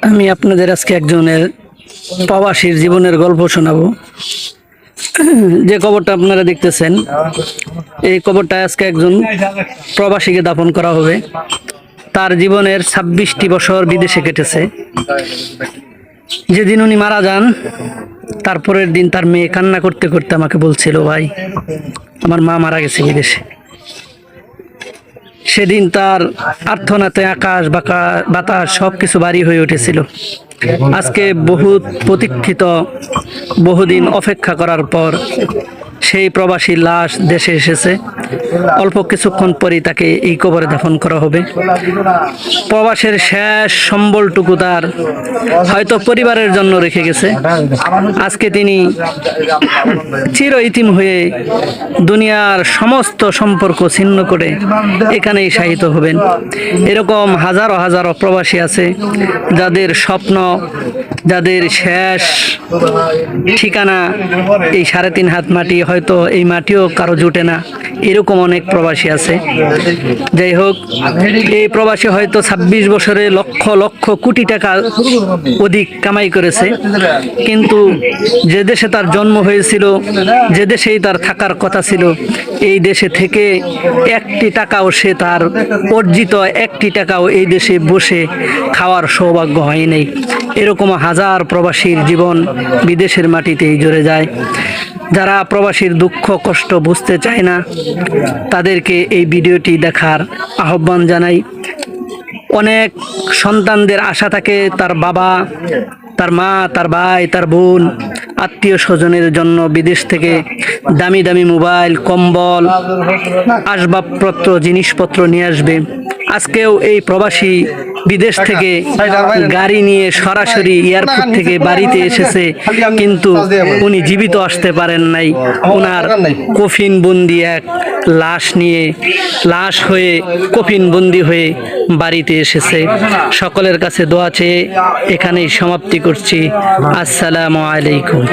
আমি আপনাদের আজকে একজনের প্রবাসীর জীবনের গল্প শোনাবো। যে কবরটা আপনারা দেখতেছেন, এই কবরটা আজকে একজন প্রবাসীকে দাফন করা হবে। তার জীবনের 26টি বছর বিদেশে কেটেছে। যেদিন উনি মারা যান, তারপরের দিন তার মেয়ে কান্না করতে করতে আমাকে বলছিল, ভাই আমার মা মারা গেছে বিদেশে। সেদিন তার আর্তনাতে আকাশ বাতাস সবকিছু ভারী হয়ে উঠেছিল। আজকে বহুত প্রতীক্ষিত, বহুদিন অপেক্ষা করার পর সেই প্রবাসী লাশ দেশে এসেছে। অল্প কিছুক্ষণ পরেই তাকে এই কবরে দাফন করা হবে। প্রবাসের শেষ সম্বলটুকু তার হয়তো পরিবারের জন্য রেখে গেছে। আজকে তিনি চির ইতিম হয়ে দুনিয়ার সমস্ত সম্পর্ক ছিন্ন করে এখানেই শায়িত হবেন। এরকম হাজারো হাজারো প্রবাসী আছে যাদের স্বপ্ন, যাদের শেষ ঠিকানা এই 3.5 হাত মাটি, হয়তো এই মাটিও কারো জুটে না। এরকম অনেক প্রবাসী আছে। যাই হোক, এই প্রবাসী হয়তো 26 বছরে লক্ষ লক্ষ কোটি টাকা অধিক কামাই করেছে, কিন্তু যে দেশে তার জন্ম হয়েছিল, যে দেশেই তার থাকার কথা ছিল, এই দেশে থেকে একটি টাকাও সে তার অর্জিত একটি টাকাও এই দেশে বসে খাওয়ার সৌভাগ্য হয় নাই। এরকম হাজার প্রবাসীর জীবন বিদেশের মাটিতেই জুড়ে যায়। যারা প্রবাসীর দুঃখ কষ্ট বুঝতে চায় না, তাদেরকে এই ভিডিওটি দেখার আহ্বান জানাই। অনেক সন্তানদের আশা থাকে তার বাবা, তার মা, তার ভাই, তার বোন, আত্মীয় স্বজনের জন্য বিদেশ থেকে দামি দামি মোবাইল, কম্বল, আসবাবপত্র, জিনিসপত্র নিয়ে আসবে। আজকেও এই প্রবাসী বিদেশ থেকে গাড়ি নিয়ে সরাসরি এয়ারপোর্ট থেকে বাড়িতে এসেছে, কিন্তু উনি জীবিত আসতে পারেন নাই। ওনার কফিন বন্দি এক লাশ নিয়ে, লাশ হয়ে কফিন বন্দি হয়ে বাড়িতে এসেছে। সকলের কাছে দোয়া চেয়ে এখানেই সমাপ্তি করছি। আসসালামু আলাইকুম।